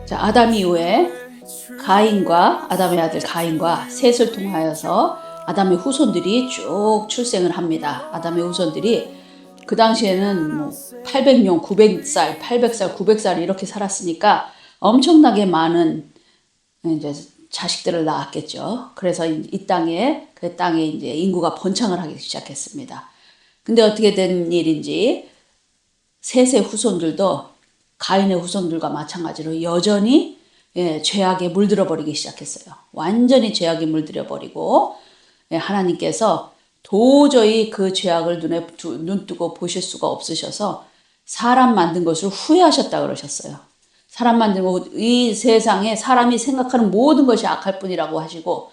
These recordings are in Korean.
자, 아담 이후에 가인과 아담의 아들 가인과 셋을 통하여서 아담의 후손들이 쭉 출생을 합니다. 아담의 후손들이 그 당시에는 뭐 800년, 900살, 800살, 900살 이렇게 살았으니까 엄청나게 많은 이제 자식들을 낳았겠죠. 그래서 이 땅에 그 땅에 이제 인구가 번창을 하기 시작했습니다. 근데 어떻게 된 일인지 셋의 후손들도 가인의 후손들과 마찬가지로 여전히 죄악에 물들어 버리기 시작했어요. 완전히 죄악에 물들어 버리고 하나님께서 도저히 그 죄악을 눈 뜨고 보실 수가 없으셔서 사람 만든 것을 후회하셨다 그러셨어요. 사람 만든 것, 이 세상에 사람이 생각하는 모든 것이 악할 뿐이라고 하시고,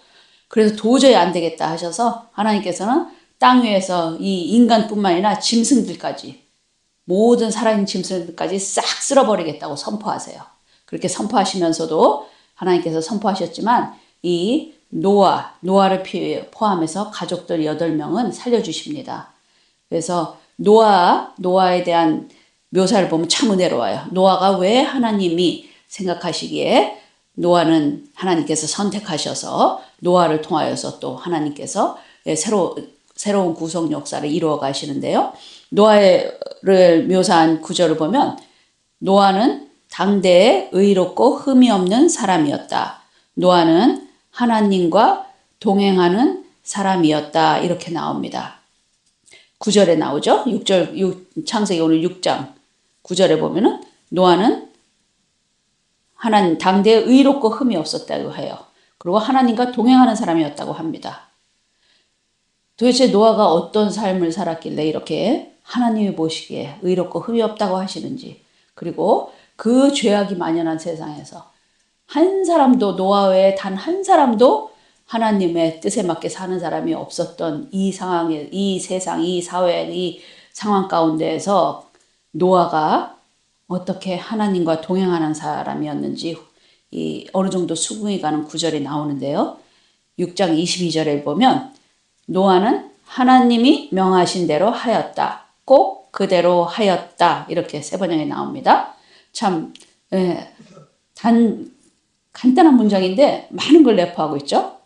그래서 도저히 안 되겠다 하셔서 하나님께서는 땅 위에서 이 인간뿐만 아니라 짐승들까지, 모든 살아있는 짐승들까지 싹 쓸어버리겠다고 선포하세요. 그렇게 선포하시면서도 하나님께서 선포하셨지만 이 노아를 포함해서 가족들 8명은 살려주십니다. 그래서 노아에 대한 묘사를 보면 참 은혜로워요. 노아가 왜 하나님이 생각하시기에 노아는 하나님께서 선택하셔서 노아를 통하여서 또 하나님께서 새로운 구속 역사를 이루어 가시는데요. 노아를 묘사한 구절을 보면 노아는 당대에 의롭고 흠이 없는 사람이었다. 노아는 하나님과 동행하는 사람이었다. 이렇게 나옵니다. 9절에 나오죠. 창세기 오늘 6장 9절에 보면은 노아는 하나님 당대에 의롭고 흠이 없었다고 해요. 그리고 하나님과 동행하는 사람이었다고 합니다. 도대체 노아가 어떤 삶을 살았길래 이렇게 하나님이 보시기에 의롭고 흠이 없다고 하시는지, 그리고 그 죄악이 만연한 세상에서 한 사람도, 노아 외에 단 한 사람도 하나님의 뜻에 맞게 사는 사람이 없었던 이 상황에, 이 세상, 이 사회, 이 상황 가운데에서 노아가 어떻게 하나님과 동행하는 사람이었는지 어느 정도 수긍이 가는 구절이 나오는데요. 6장 22절에 보면 노아는 하나님이 명하신 대로 하였다. 꼭 그대로 하였다. 이렇게 3번역에 나옵니다. 참 간단한 문장인데 많은 걸 내포하고 있죠.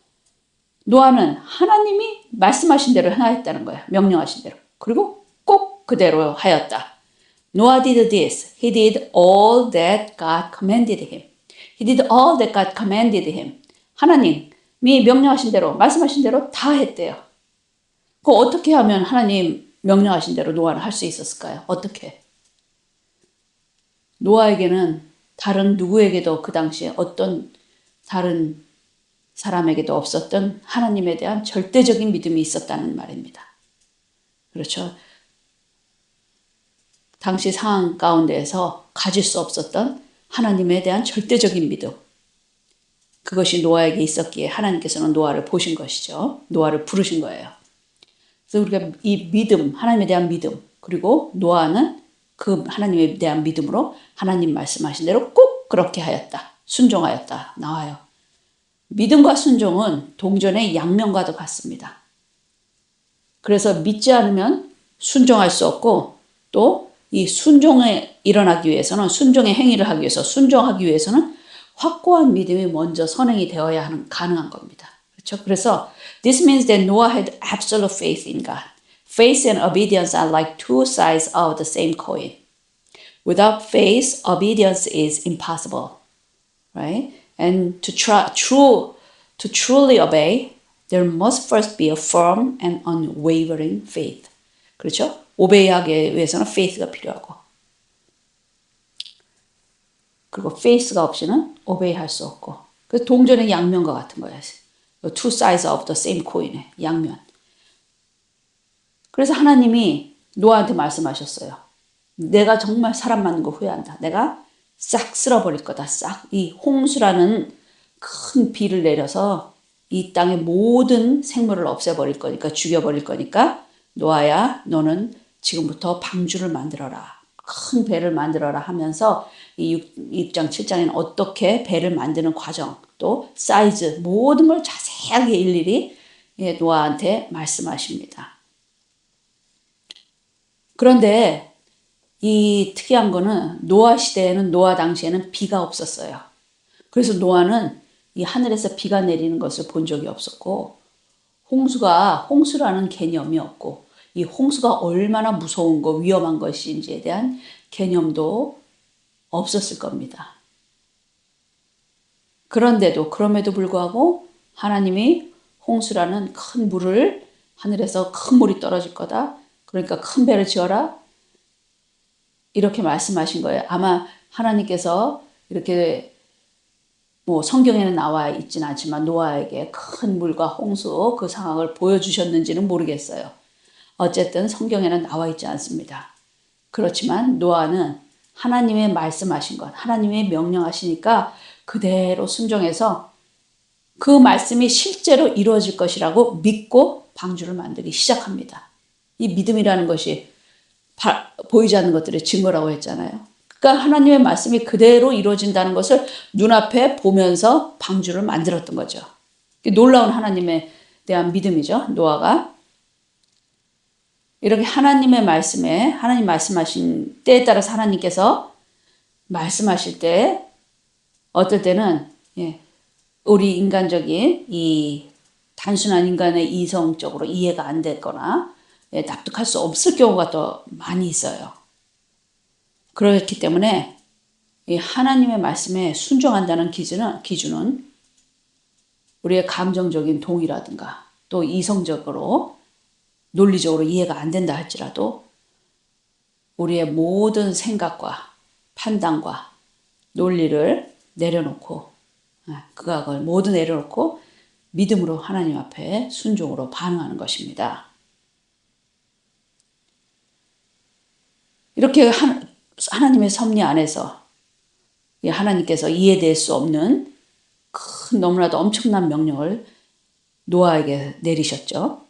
노아는 하나님이 말씀하신 대로 행하였다는 거야. 명령하신 대로. 그리고 꼭 그대로 하였다. Noah did this. He did all that God commanded him. He did all that God commanded him. 하나님이 명령하신 대로, 말씀하신 대로 다 했대요. 그거 어떻게 하면 하나님 명령하신 대로 노아는 할 수 있었을까요? 어떻게? 노아에게는 다른 누구에게도 그 당시에 어떤 다른 사람에게도 없었던 하나님에 대한 절대적인 믿음이 있었다는 말입니다. 그렇죠. 당시 상황 가운데에서 가질 수 없었던 하나님에 대한 절대적인 믿음. 그것이 노아에게 있었기에 하나님께서는 노아를 보신 것이죠. 노아를 부르신 거예요. 그래서 우리가 이 믿음, 하나님에 대한 믿음, 그리고 노아는 그 하나님에 대한 믿음으로 하나님 말씀하신 대로 꼭 그렇게 하였다. 순종하였다. 나와요. 믿음과 순종은 동전의 양면과도 같습니다. 그래서 믿지 않으면 순종할 수 없고, 또 이 순종에 일어나기 위해서는, 순종의 행위를 하기 위해서, 순종하기 위해서는 확고한 믿음이 먼저 선행이 되어야 가능한 겁니다. 그렇죠? 그래서 this means that Noah had absolute faith in God. Faith and obedience are like two sides of the same coin. Without faith, obedience is impossible, right? And to truly obey, there must first be a firm and unwavering faith. 그렇죠? 오베이하기 위해서는 faith가 필요하고, 그리고 faith가 없이는 오베이할 수 없고, 그 동전의 양면과 같은 거예요. Two sides of the same coin의 양면. 그래서 하나님이 노아한테 말씀하셨어요. 내가 정말 사람 만든 거 후회한다. 내가 싹 쓸어버릴 거다. 싹 이 홍수라는 큰 비를 내려서 이 땅의 모든 생물을 없애버릴 거니까, 죽여버릴 거니까 노아야, 너는 지금부터 방주를 만들어라. 큰 배를 만들어라 하면서 이 6장 7장에는 어떻게 배를 만드는 과정, 또 사이즈, 모든 걸 자세하게 일일이 노아한테 말씀하십니다. 그런데 이 특이한 거는 노아 당시에는 비가 없었어요. 그래서 노아는 이 하늘에서 비가 내리는 것을 본 적이 없었고, 홍수라는 개념이 없고, 이 홍수가 얼마나 무서운 거, 위험한 것인지에 대한 개념도 없었을 겁니다. 그럼에도 불구하고 하나님이 홍수라는 큰 물을, 하늘에서 큰 물이 떨어질 거다, 그러니까 큰 배를 지어라, 이렇게 말씀하신 거예요. 아마 하나님께서 이렇게 성경에는 나와 있지는 않지만 노아에게 큰 물과 홍수 그 상황을 보여주셨는지는 모르겠어요. 어쨌든 성경에는 나와 있지 않습니다. 그렇지만 노아는 하나님의 말씀하신 것, 하나님의 명령하시니까 그대로 순종해서 그 말씀이 실제로 이루어질 것이라고 믿고 방주를 만들기 시작합니다. 이 믿음이라는 것이 보이지 않는 것들의 증거라고 했잖아요. 그러니까 하나님의 말씀이 그대로 이루어진다는 것을 눈앞에 보면서 방주를 만들었던 거죠. 놀라운 하나님에 대한 믿음이죠. 노아가. 이렇게 하나님의 말씀에, 하나님 말씀하신 때에 따라서 하나님께서 말씀하실 때 어떨 때는 우리 인간적인 이 단순한 인간의 이성적으로 이해가 안 됐거나 납득할 수 없을 경우가 더 많이 있어요. 그렇기 때문에 이 하나님의 말씀에 순종한다는 기준은 우리의 감정적인 동의라든가 또 이성적으로 논리적으로 이해가 안 된다 할지라도 우리의 모든 생각과 판단과 논리를 내려놓고 그걸 모두 내려놓고 믿음으로 하나님 앞에 순종으로 반응하는 것입니다. 이렇게 하나님의 섭리 안에서 하나님께서 이해될 수 없는 큰 너무나도 엄청난 명령을 노아에게 내리셨죠.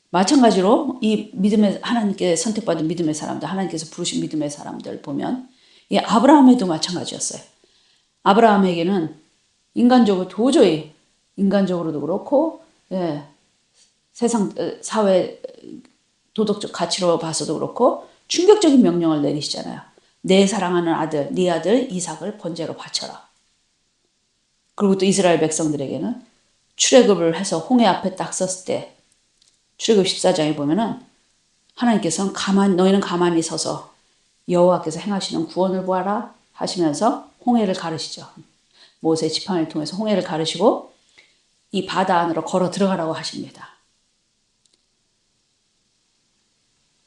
마찬가지로 이 믿음의 하나님께 선택받은 믿음의 사람들, 하나님께서 부르신 믿음의 사람들 보면 이 아브라함에도 마찬가지였어요. 아브라함에게는 도저히 인간적으로도 그렇고 세상 사회 도덕적 가치로 봐서도 그렇고 충격적인 명령을 내리시잖아요. 내 사랑하는 아들, 네 아들 이삭을 번제로 바쳐라. 그리고 또 이스라엘 백성들에게는 출애굽을 해서 홍해 앞에 딱 섰을 때 출애굽 14장에 보면은 하나님께서는 너희는 가만히 서서 여호와께서 행하시는 구원을 보아라 하시면서 홍해를 가르시죠. 모세 지팡이를 통해서 홍해를 가르시고 이 바다 안으로 걸어 들어가라고 하십니다.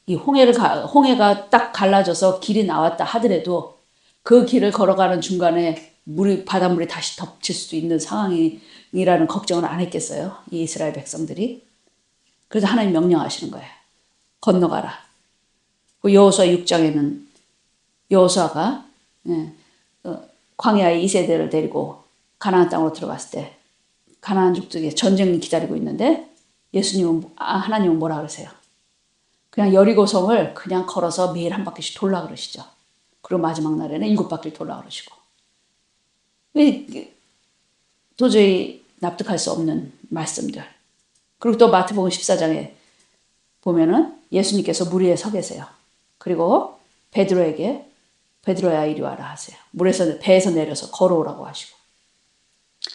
이 홍해가 딱 갈라져서 길이 나왔다 하더라도 그 길을 걸어가는 중간에 바닷물이 다시 덮칠 수도 있는 상황이라는 걱정을 안 했겠어요. 이 이스라엘 백성들이. 그래서 하나님 명령하시는 거예요. 건너가라. 여호수아 6장에는 여호수아가 광야의 2세대를 데리고 가나안 땅으로 들어갔을 때 가나안 족속에 전쟁이 기다리고 있는데 하나님은 뭐라 그러세요? 그냥 여리고성을 그냥 걸어서 매일 한 바퀴씩 돌라 그러시죠. 그리고 마지막 날에는 7바퀴를 돌라 그러시고. 도저히 납득할 수 없는 말씀들. 그리고 또 마태복음 14장에 보면은 예수님께서 물 위에 서 계세요. 그리고 베드로야 이리 와라 하세요. 배에서 내려서 걸어오라고 하시고.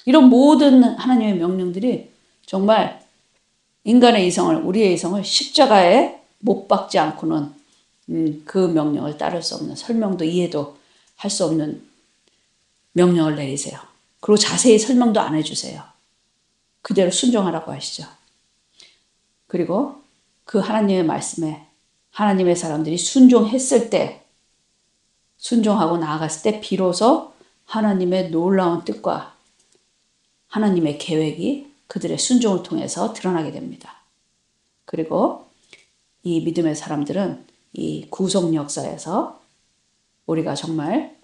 이런 모든 하나님의 명령들이 정말 우리의 이성을 십자가에 못 박지 않고는 그 명령을 따를 수 없는, 설명도 이해도 할 수 없는 명령을 내리세요. 그리고 자세히 설명도 안 해주세요. 그대로 순종하라고 하시죠. 그리고 그 하나님의 말씀에 하나님의 사람들이 순종하고 나아갔을 때 비로소 하나님의 놀라운 뜻과 하나님의 계획이 그들의 순종을 통해서 드러나게 됩니다. 그리고 이 믿음의 사람들은 이 구속 역사에서 우리가 정말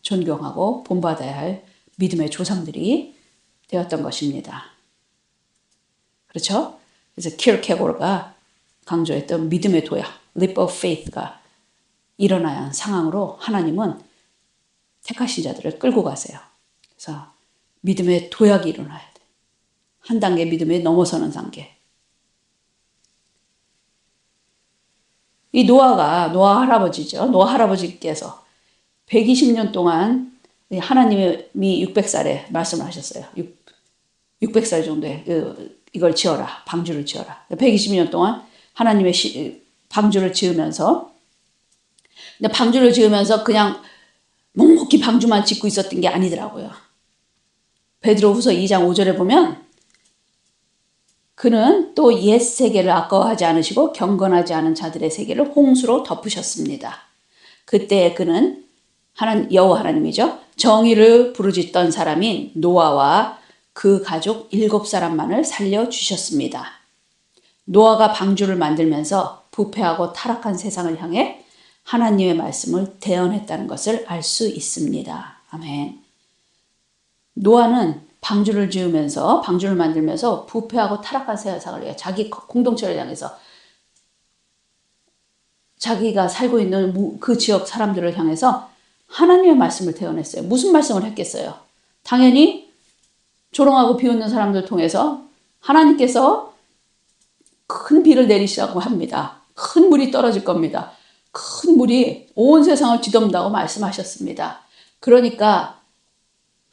존경하고 본받아야 할 믿음의 조상들이 되었던 것입니다. 그렇죠? 그래서 키르케고르가 강조했던 믿음의 도약, leap of faith가 일어나야 하는 상황으로 하나님은 택하신 자들을 끌고 가세요. 그래서 믿음의 도약이 일어나야 돼. 한 단계 믿음에 넘어서는 단계. 이 노아 할아버지죠. 노아 할아버지께서 120년 동안 하나님이 600살에 말씀을 하셨어요. 600살 정도에 이걸 지어라. 방주를 지어라. 120년 동안 하나님의 방주를 지으면서, 근데 방주를 지으면서 그냥 묵묵히 방주만 짓고 있었던 게 아니더라고요. 베드로후서 2장 5절에 보면 그는 또 옛 세계를 아까워하지 않으시고 경건하지 않은 자들의 세계를 홍수로 덮으셨습니다. 그때 그는 여호와 하나님이죠. 정의를 부르짖던 사람인 노아와 그 가족 7사람만을 살려주셨습니다. 노아가 방주를 만들면서 부패하고 타락한 세상을 향해 하나님의 말씀을 대언했다는 것을 알 수 있습니다. 아멘. 노아는 방주를 만들면서 부패하고 타락한 세상을 위해 자기 공동체를 향해서 자기가 살고 있는 그 지역 사람들을 향해서 하나님의 말씀을 대언했어요. 무슨 말씀을 했겠어요? 당연히 조롱하고 비웃는 사람들 통해서 하나님께서 큰 비를 내리시라고 합니다. 큰 물이 떨어질 겁니다. 큰 물이 온 세상을 뒤덮는다고 말씀하셨습니다. 그러니까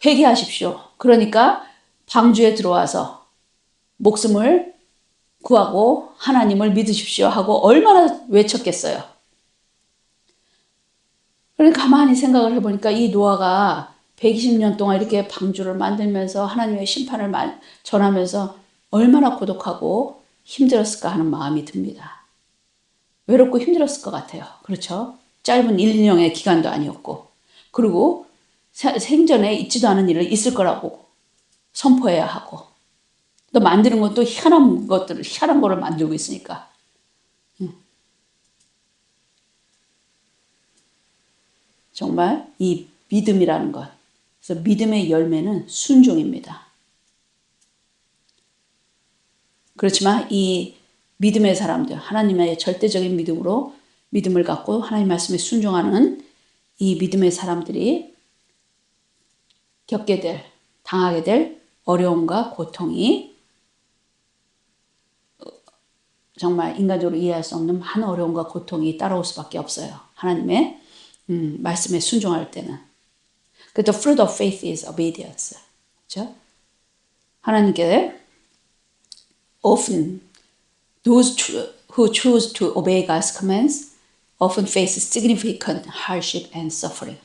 회개하십시오. 그러니까 방주에 들어와서 목숨을 구하고 하나님을 믿으십시오 하고 얼마나 외쳤겠어요. 그러니까 가만히 생각을 해보니까 이 노아가 120년 동안 이렇게 방주를 만들면서 하나님의 심판을 전하면서 얼마나 고독하고 힘들었을까 하는 마음이 듭니다. 외롭고 힘들었을 것 같아요. 그렇죠? 짧은 1, 2년의 기간도 아니었고, 그리고 생전에 있지도 않은 일을 있을 거라고 선포해야 하고, 또 만드는 것도 희한한 거를 만들고 있으니까. 정말 이 믿음이라는 것. 그래서 믿음의 열매는 순종입니다. 그렇지만 이 믿음의 사람들, 하나님의 절대적인 믿음을 갖고 하나님 말씀에 순종하는 이 믿음의 사람들이 당하게 될 어려움과 고통이 정말 인간적으로 이해할 수 없는 많은 어려움과 고통이 따라올 수밖에 없어요. 하나님의 말씀에 순종할 때는. The fruit of faith is obedience. 그렇죠? 하나님께 often those who choose to obey God's commands often face significant hardship and suffering.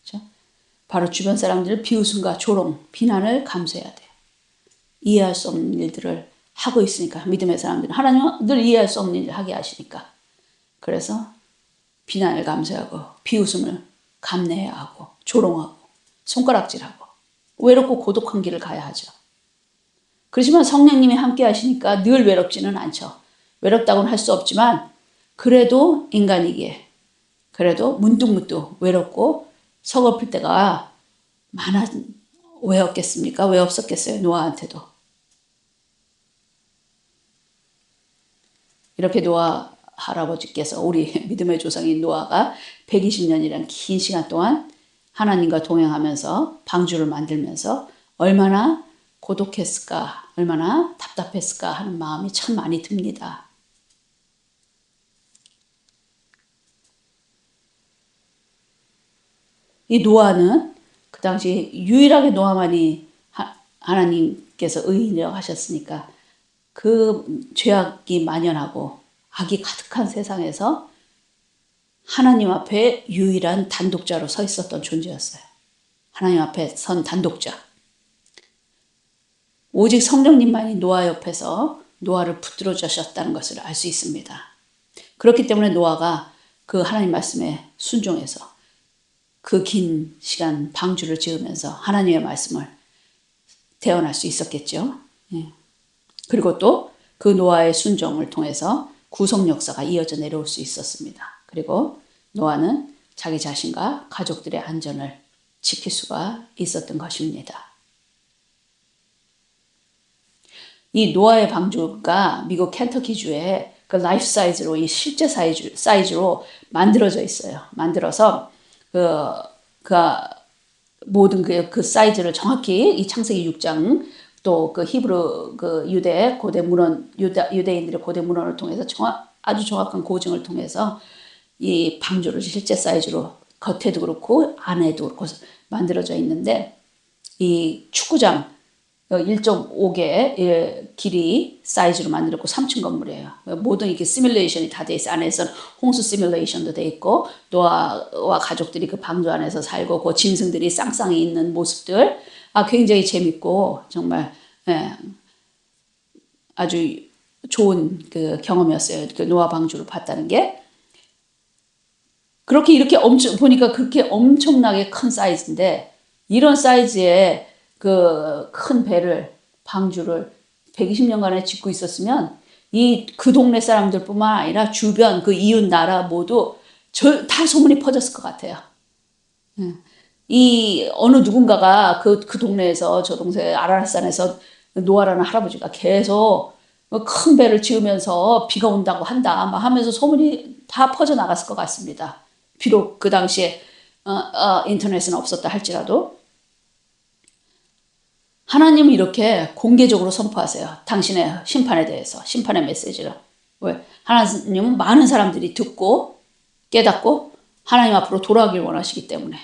그렇죠? 바로 주변 사람들의 비웃음과 조롱, 비난을 감수해야 돼요. 이해할 수 없는 일들을 하고 있으니까, 믿음의 사람들은 하나님은 늘 이해할 수 없는 일을 하게 하시니까. 그래서 비난을 감수하고 비웃음을 감내해야 하고 조롱하고 손가락질하고 외롭고 고독한 길을 가야 하죠. 그렇지만 성령님이 함께 하시니까 늘 외롭지는 않죠. 외롭다고는 할 수 없지만 그래도 인간이기에 그래도 문득문득 외롭고 서글플 때가 왜 없겠습니까? 왜 없었겠어요? 노아한테도. 이렇게 노아 할아버지께서, 우리 믿음의 조상인 노아가 120년이라는 긴 시간 동안 하나님과 동행하면서 방주를 만들면서 얼마나 고독했을까, 얼마나 답답했을까 하는 마음이 참 많이 듭니다. 이 노아는 그 당시 유일하게 노아만이 하나님께서 의인이라고 하셨으니까 그 죄악이 만연하고 악이 가득한 세상에서 하나님 앞에 유일한 단독자로 서 있었던 존재였어요. 하나님 앞에 선 단독자. 오직 성령님만이 노아 옆에서 노아를 붙들어 주셨다는 것을 알 수 있습니다. 그렇기 때문에 노아가 그 하나님 말씀에 순종해서 그 긴 시간 방주를 지으면서 하나님의 말씀을 대언할 수 있었겠죠. 그리고 또 그 노아의 순종을 통해서 구속 역사가 이어져 내려올 수 있었습니다. 그리고 노아는 자기 자신과 가족들의 안전을 지킬 수가 있었던 것입니다. 이 노아의 방주가 미국 켄터키주에 그 라이프 사이즈로, 이 실제 사이즈로 만들어져 있어요. 만들어서 모든 그 사이즈를 정확히 이 창세기 6장 또 그 히브리 그 유대인들의 고대 문헌을 통해서 아주 정확한 고증을 통해서 이 방주를 실제 사이즈로 겉에도 그렇고 안에도 그렇고 만들어져 있는데 이 축구장 1.5개 길이 사이즈로 만들었고 3층 건물이에요. 모든 이렇게 시뮬레이션이 다 돼 있어요. 안에서는 홍수 시뮬레이션도 돼 있고 노아와 가족들이 그 방주 안에서 살고 그 짐승들이 쌍쌍이 있는 모습들 굉장히 재밌고 정말 아주 좋은 그 경험이었어요. 그 노아 방주를 봤다는 게. 그렇게 이렇게 보니까 그렇게 엄청나게 큰 사이즈인데 이런 사이즈의 그 큰 배를 방주를 120년간에 짓고 있었으면 그 동네 사람들뿐만 아니라 주변 그 이웃 나라 모두 다 소문이 퍼졌을 것 같아요. 이 어느 누군가가 그 동네에서 저 동네 아라라산에서 노아라는 할아버지가 계속 큰 배를 지으면서 비가 온다고 한다 막 하면서 소문이 다 퍼져 나갔을 것 같습니다. 비록 그 당시에 인터넷은 없었다 할지라도 하나님은 이렇게 공개적으로 선포하세요. 당신의 심판에 대해서 심판의 메시지를. 왜? 하나님은 많은 사람들이 듣고 깨닫고 하나님 앞으로 돌아오길 원하시기 때문에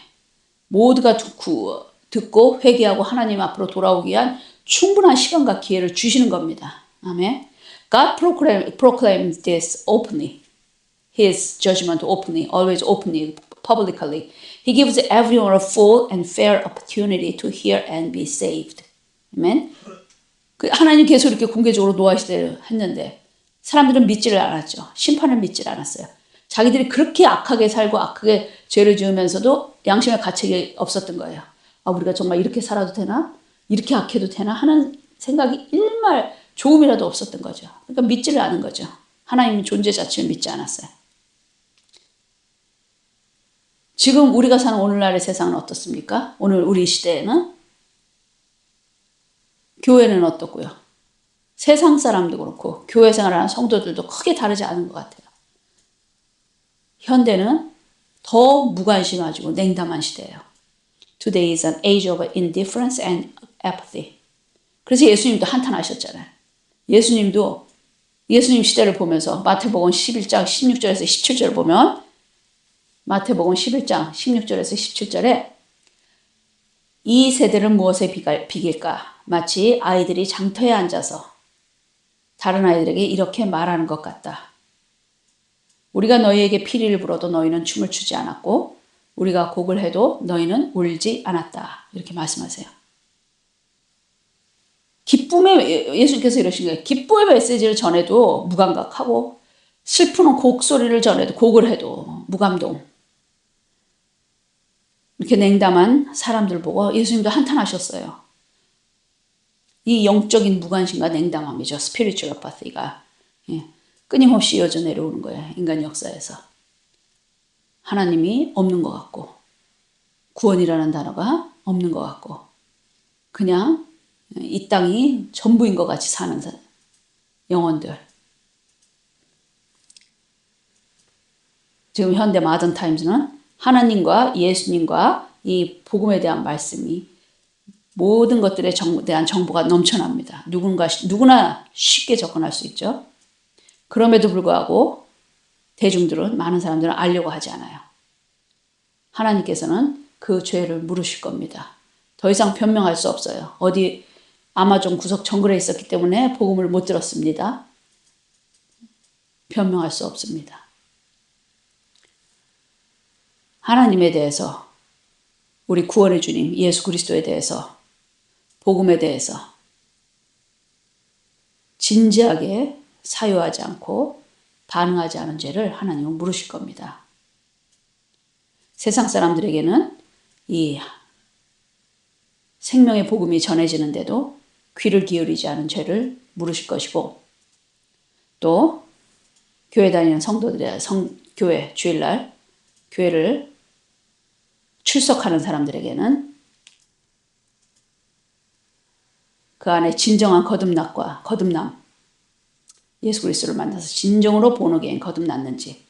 모두가 듣고 회개하고 하나님 앞으로 돌아오기 위한 충분한 시간과 기회를 주시는 겁니다. 아멘. God proclaims this openly. His judgment openly, always openly, publicly. He gives everyone a full and fair opportunity to hear and be saved. 아멘. 하나님 계속 이렇게 공개적으로 노아 시대를 했는데 사람들은 믿지를 않았죠. 심판을 믿지를 않았어요. 자기들이 그렇게 악하게 살고 악하게 죄를 지으면서도 양심의 가책이 없었던 거예요. 우리가 정말 이렇게 살아도 되나? 이렇게 악해도 되나? 하는 생각이 일말 조금이라도 없었던 거죠. 그러니까 믿지를 않은 거죠. 하나님 존재 자체를 믿지 않았어요. 지금 우리가 사는 오늘날의 세상은 어떻습니까? 오늘 우리 시대에는 교회는 어떻고요? 세상 사람도 그렇고 교회 생활하는 성도들도 크게 다르지 않은 것 같아요. 현대는 더 무관심하고 냉담한 시대예요. Today is an age of indifference and apathy. 그래서 예수님도 한탄하셨잖아요. 예수님 시대를 보면서 마태복음 11장 16절에서 17절을 보면 마태복음 11장 16절에서 17절에 이 세대를 무엇에 비길까? 마치 아이들이 장터에 앉아서 다른 아이들에게 이렇게 말하는 것 같다. 우리가 너희에게 피리를 불어도 너희는 춤을 추지 않았고 우리가 곡을 해도 너희는 울지 않았다. 이렇게 말씀하세요. 예수님께서 이러신 거예요. 기쁨의 메시지를 전해도 무감각하고 슬픈 곡소리를 전해도 곡을 해도 무감동. 이렇게 냉담한 사람들 보고 예수님도 한탄하셨어요. 이 영적인 무관심과 냉담함이죠. spiritual apathy가 끊임없이 이어져 내려오는 거예요. 인간 역사에서. 하나님이 없는 것 같고 구원이라는 단어가 없는 것 같고 그냥 이 땅이 전부인 것 같이 사는 영혼들. 지금 현대 마든 타임즈는 하나님과 예수님과 이 복음에 대한 말씀이 모든 것들에 대한 정보가 넘쳐납니다. 누구나 쉽게 접근할 수 있죠. 그럼에도 불구하고 많은 사람들은 알려고 하지 않아요. 하나님께서는 그 죄를 물으실 겁니다. 더 이상 변명할 수 없어요. 어디 아마존 구석 정글에 있었기 때문에 복음을 못 들었습니다. 변명할 수 없습니다. 하나님에 대해서 우리 구원의 주님 예수 그리스도에 대해서 복음에 대해서 진지하게 사유하지 않고 반응하지 않은 죄를 하나님은 물으실 겁니다. 세상 사람들에게는 이 생명의 복음이 전해지는데도 귀를 기울이지 않은 죄를 물으실 것이고 또 교회 다니는 성도들의 교회 주일날 교회를 출석하는 사람들에게는 그 안에 진정한 거듭남 예수 그리스도를 만나서 진정으로 본어게인 거듭났는지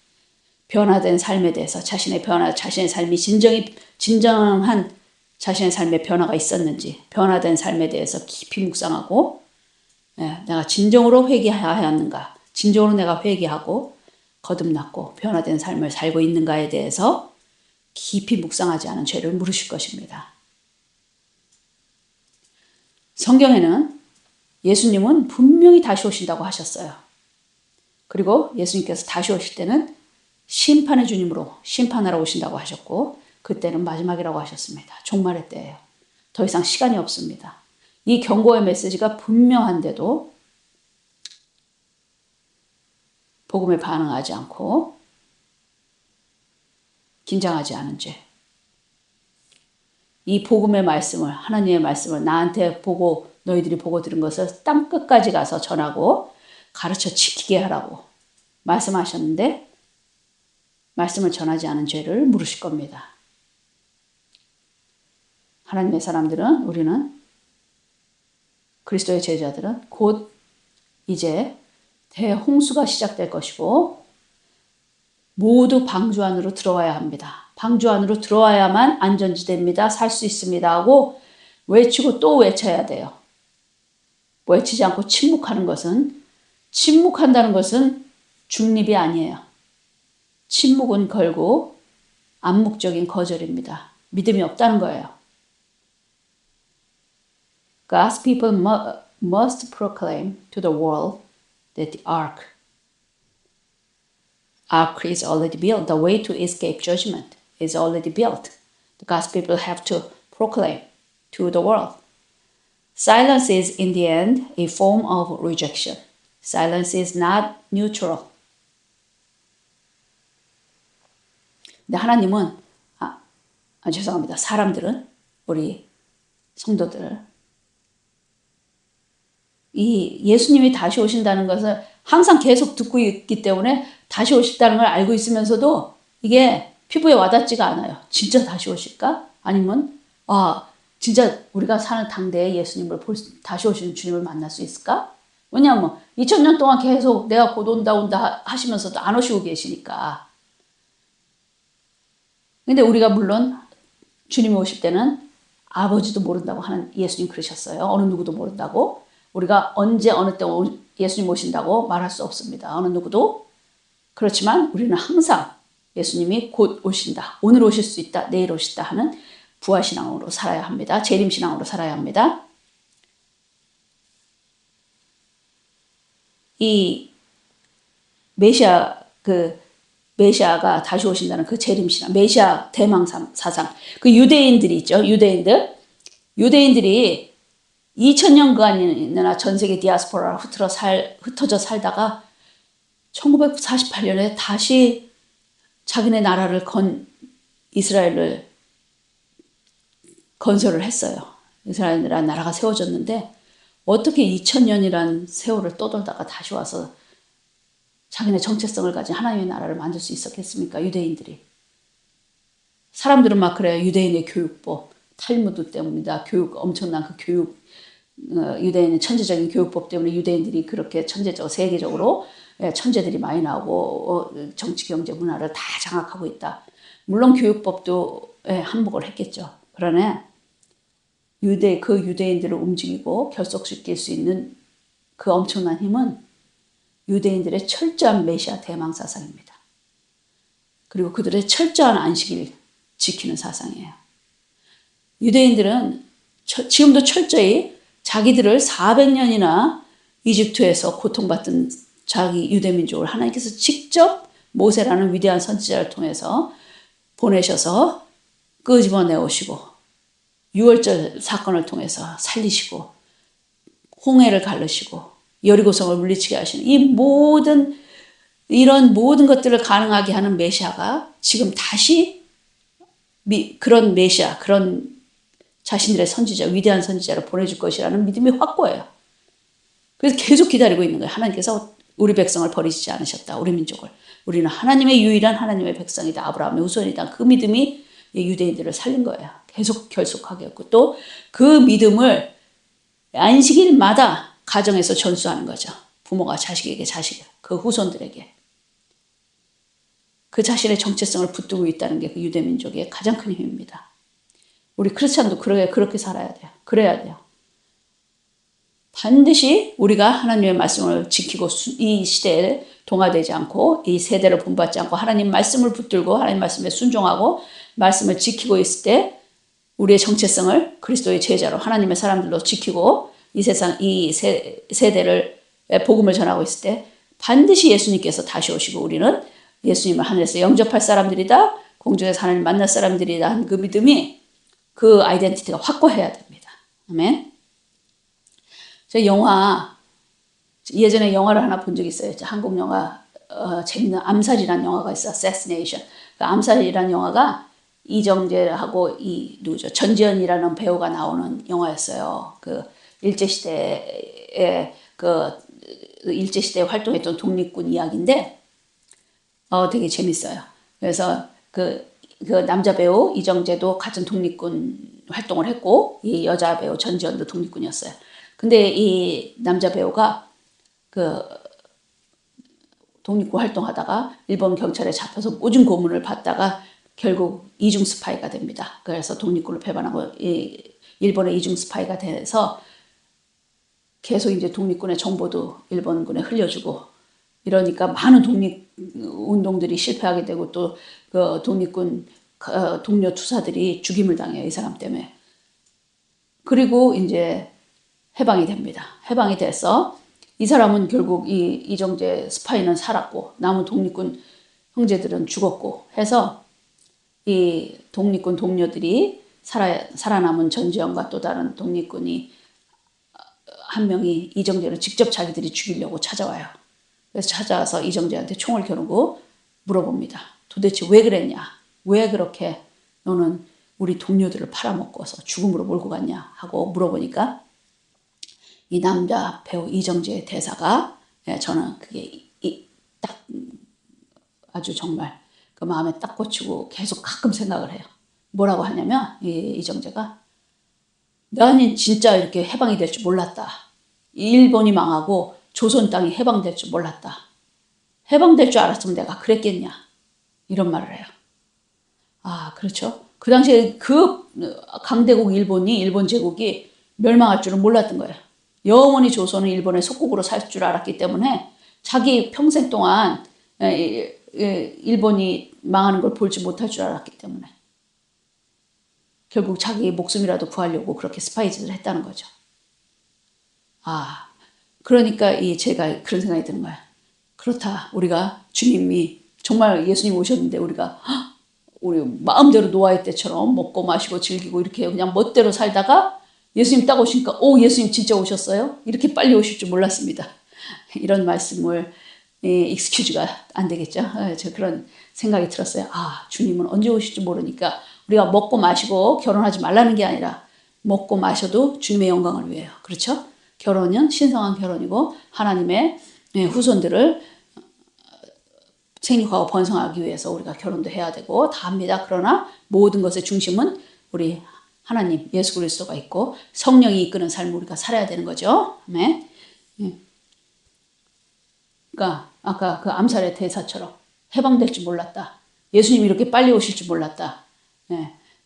변화된 삶에 대해서 자신의 삶이 진정한 자신의 삶의 변화가 있었는지 변화된 삶에 대해서 깊이 묵상하고 내가 진정으로 회개하였는가 진정으로 내가 회개하고 거듭났고 변화된 삶을 살고 있는가에 대해서 깊이 묵상하지 않은 죄를 물으실 것입니다. 성경에는 예수님은 분명히 다시 오신다고 하셨어요. 그리고 예수님께서 다시 오실 때는 심판의 주님으로 심판하러 오신다고 하셨고 그때는 마지막이라고 하셨습니다. 종말의 때예요. 더 이상 시간이 없습니다. 이 경고의 메시지가 분명한데도 복음에 반응하지 않고 긴장하지 않은 죄. 이 복음의 말씀을 하나님의 말씀을 나한테 보고 너희들이 보고 들은 것을 땅끝까지 가서 전하고 가르쳐 지키게 하라고 말씀하셨는데 말씀을 전하지 않은 죄를 물으실 겁니다. 하나님의 사람들은 우리는 그리스도의 제자들은 곧 이제 대홍수가 시작될 것이고 모두 방주 안으로 들어와야 합니다. 방주 안으로 들어와야만 안전지대입니다. 살 수 있습니다 하고 외치고 또 외쳐야 돼요. 외치지 않고 침묵한다는 것은 중립이 아니에요. 침묵은 결국 암묵적인 거절입니다. 믿음이 없다는 거예요. God's people must proclaim to the world that the ark is already built. The way to escape judgment is already built. The God's people have to proclaim to the world. Silence is in the end a form of rejection. Silence is not neutral. 근데 하나님은 죄송합니다. 사람들은 우리 성도들 이 예수님이 다시 오신다는 것을 항상 계속 듣고 있기 때문에 다시 오신다는 걸 알고 있으면서도 이게 피부에 와닿지가 않아요. 진짜 다시 오실까? 아니면 진짜 우리가 사는 당대에 예수님을 다시 오시는 주님을 만날 수 있을까? 왜냐하면 2000년 동안 계속 내가 곧 온다 하시면서도 안 오시고 계시니까. 근데 우리가 물론 주님이 오실 때는 아버지도 모른다고 하는 예수님 그러셨어요. 어느 누구도 모른다고. 우리가 언제 어느 때 예수님 오신다고 말할 수 없습니다. 어느 누구도. 그렇지만 우리는 항상 예수님이 곧 오신다. 오늘 오실 수 있다. 내일 오신다 하는 부활신앙으로 살아야 합니다. 재림신앙으로 살아야 합니다. 이 메시아가 다시 오신다는 그 재림신앙, 메시아 대망 사상. 그 유대인들이 있죠. 유대인들이 2000년간이나 전 세계 디아스포라로 흩어져 살다가 1948년에 다시 자기네 나라를 이스라엘을 건설을 했어요. 이스라엘이라는 나라가 세워졌는데 어떻게 2000년이란 세월을 떠돌다가 다시 와서 자기네 정체성을 가진 하나님의 나라를 만들 수 있었겠습니까? 유대인들이. 사람들은 막 그래요. 유대인의 교육법, 탈무드 때문이다. 엄청난 그 교육, 유대인의 천재적인 교육법 때문에 유대인들이 그렇게 세계적으로 천재들이 많이 나오고 정치, 경제, 문화를 다 장악하고 있다. 물론 교육법도 한몫을 했겠죠. 그러나 그 유대인들을 움직이고 결속시킬 수 있는 그 엄청난 힘은 유대인들의 철저한 메시아 대망 사상입니다. 그리고 그들의 철저한 안식일 지키는 사상이에요. 유대인들은 지금도 철저히 자기들을 400년이나 이집트에서 고통받던 자기 유대민족을 하나님께서 직접 모세라는 위대한 선지자를 통해서 보내셔서 끄집어내오시고 6월절 사건을 통해서 살리시고 홍해를 갈르시고 여리고성을 물리치게 하시는 이런 모든 것들을 가능하게 하는 메시아가 지금 다시 그런 메시아, 그런 자신들의 선지자, 위대한 선지자를 보내줄 것이라는 믿음이 확고해요. 그래서 계속 기다리고 있는 거예요. 하나님께서 우리 백성을 버리시지 않으셨다. 우리 민족을. 우리는 하나님의 유일한 하나님의 백성이다. 아브라함의 후손이다. 그 믿음이 유대인들을 살린 거예요. 계속 결속하게 했고 또 그 믿음을 안식일마다 가정에서 전수하는 거죠. 부모가 자식에게, 그 후손들에게. 그 자신의 정체성을 붙들고 있다는 게 그 유대민족의 가장 큰 힘입니다. 우리 크리스찬도 그렇게 살아야 돼요. 그래야 돼요. 반드시 우리가 하나님의 말씀을 지키고 이 시대에 동화되지 않고 이 세대를 본받지 않고 하나님 말씀을 붙들고 하나님 말씀에 순종하고 말씀을 지키고 있을 때 우리의 정체성을 그리스도의 제자로 하나님의 사람들로 지키고 이 세상 이 세대를 복음을 전하고 있을 때 반드시 예수님께서 다시 오시고 우리는 예수님을 하늘에서 영접할 사람들이다. 공중에서 하나님 만날 사람들이다. 하는 그 믿음이 그 아이덴티티가 확고해야 됩니다. 아멘. 저 영화 예전에 영화를 하나 본 적이 있어요. 한국 영화 재밌는 암살이라는 영화가 있어. Assassination. 그 암살이라는 영화가 이정재하고 누구죠? 전지현이라는 배우가 나오는 영화였어요. 그 일제시대에 일제시대에 활동했던 독립군 이야기인데 되게 재밌어요. 그래서 그 남자 배우 이정재도 같은 독립군 활동을 했고 이 여자 배우 전지현도 독립군이었어요. 근데 이 남자 배우가 그 독립군 활동하다가 일본 경찰에 잡혀서 모진 고문을 받다가 결국 이중 스파이가 됩니다. 그래서 독립군을 배반하고 일본의 이중 스파이가 돼서 계속 이제 독립군의 정보도 일본군에 흘려주고 이러니까 많은 독립 운동들이 실패하게 되고 또 그 독립군 동료 투사들이 죽임을 당해요. 이 사람 때문에. 그리고 이제 해방이 됩니다. 해방이 돼서 이 사람은 결국 이정재 스파이는 살았고 남은 독립군 형제들은 죽었고 해서 이 독립군 동료들이 살아남은 전지현과 또 다른 독립군이 한 명이 이정재를 직접 자기들이 죽이려고 찾아와요. 그래서 찾아와서 이정재한테 총을 겨누고 물어봅니다. 도대체 왜 그랬냐? 왜 그렇게 너는 우리 동료들을 팔아먹고서 죽음으로 몰고 갔냐? 하고 물어보니까 이 남자 배우 이정재의 대사가 저는 그게 딱 아주 정말 그 마음에 딱 꽂히고 계속 가끔 생각을 해요. 뭐라고 하냐면 이정재가 나는 진짜 이렇게 해방이 될 줄 몰랐다. 일본이 망하고 조선 땅이 해방될 줄 몰랐다. 해방될 줄 알았으면 내가 그랬겠냐. 이런 말을 해요. 아, 그렇죠. 그 당시에 그 강대국 일본 제국이 멸망할 줄은 몰랐던 거예요. 영원히 조선은 일본의 속국으로 살 줄 알았기 때문에 자기 평생 동안 일본이 망하는 걸 볼지 못할 줄 알았기 때문에 결국 자기 목숨이라도 구하려고 그렇게 스파이짓을 했다는 거죠. 아, 그러니까 제가 그런 생각이 드는 거야. 그렇다. 우리가 주님이 정말 예수님 오셨는데 우리 마음대로 노아의 때처럼 먹고 마시고 즐기고 이렇게 그냥 멋대로 살다가 예수님 딱 오시니까 예수님 진짜 오셨어요? 이렇게 빨리 오실 줄 몰랐습니다. 이런 말씀을 익스큐즈가 안 되겠죠. 제가 그런 생각이 들었어요. 아, 주님은 언제 오실지 모르니까 우리가 먹고 마시고 결혼하지 말라는 게 아니라 먹고 마셔도 주님의 영광을 위해요. 그렇죠? 결혼은 신성한 결혼이고 하나님의 후손들을 생육하고 번성하기 위해서 우리가 결혼도 해야 되고 다 합니다. 그러나 모든 것의 중심은 우리 하나님 예수 그리스도가 있고 성령이 이끄는 삶을 우리가 살아야 되는 거죠. 아멘. 그러니까 아까 그 암살의 대사처럼 해방될 줄 몰랐다. 예수님이 이렇게 빨리 오실 줄 몰랐다.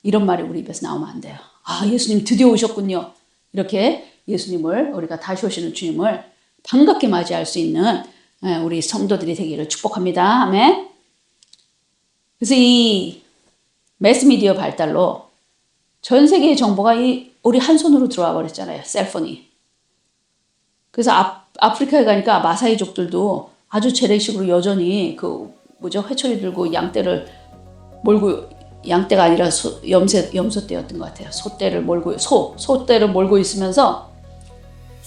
이런 말이 우리 입에서 나오면 안 돼요. 아, 예수님 드디어 오셨군요. 이렇게 예수님을 우리가 다시 오시는 주님을 반갑게 맞이할 수 있는 우리 성도들이 되기를 축복합니다. 아멘. 그래서 이 매스미디어 발달로 전 세계의 정보가 우리 한 손으로 들어와 버렸잖아요. 셀폰이. 그래서 아프리카에 가니까 마사이족들도 아주 재래식으로 여전히 회초리 들고 양떼를 몰고 양떼가 아니라 염소떼였던 것 같아요. 소떼를 몰고 있으면서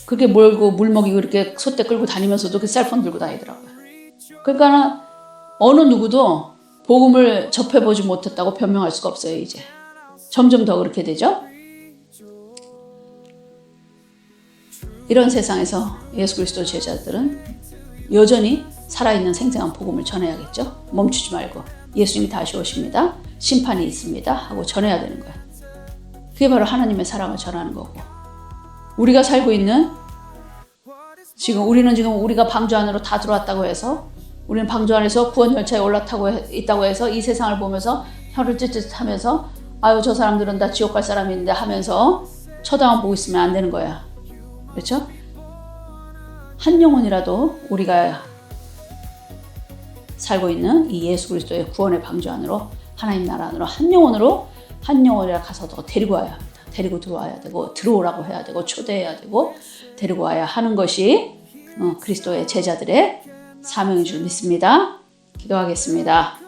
그렇게 몰고 물 먹이고 이렇게 소떼 끌고 다니면서도 그 셀폰 들고 다니더라고요. 그러니까 어느 누구도 복음을 접해보지 못했다고 변명할 수가 없어요. 이제 점점 더 그렇게 되죠. 이런 세상에서 예수 그리스도 제자들은 여전히 살아있는 생생한 복음을 전해야겠죠. 멈추지 말고 예수님이 다시 오십니다. 심판이 있습니다 하고 전해야 되는 거예요. 그게 바로 하나님의 사랑을 전하는 거고 우리가 살고 있는 우리는 지금 우리가 방주 안으로 다 들어왔다고 해서 우리는 방주 안에서 구원 열차에 올라타고 있다고 해서 이 세상을 보면서 혀를 찌릿하면서 아유 저 사람들은 다 지옥 갈 사람인데 하면서 쳐다만 보고 있으면 안 되는 거야. 그렇죠? 한 영혼이라도 우리가 살고 있는 이 예수 그리스도의 구원의 방주 안으로 하나님 나라 안으로 한 영혼이라 가서 데리고 와야 합니다. 데리고 들어와야 되고 들어오라고 해야 되고 초대해야 되고 데리고 와야 하는 것이 그리스도의 제자들의 사명인 줄 믿습니다. 기도하겠습니다.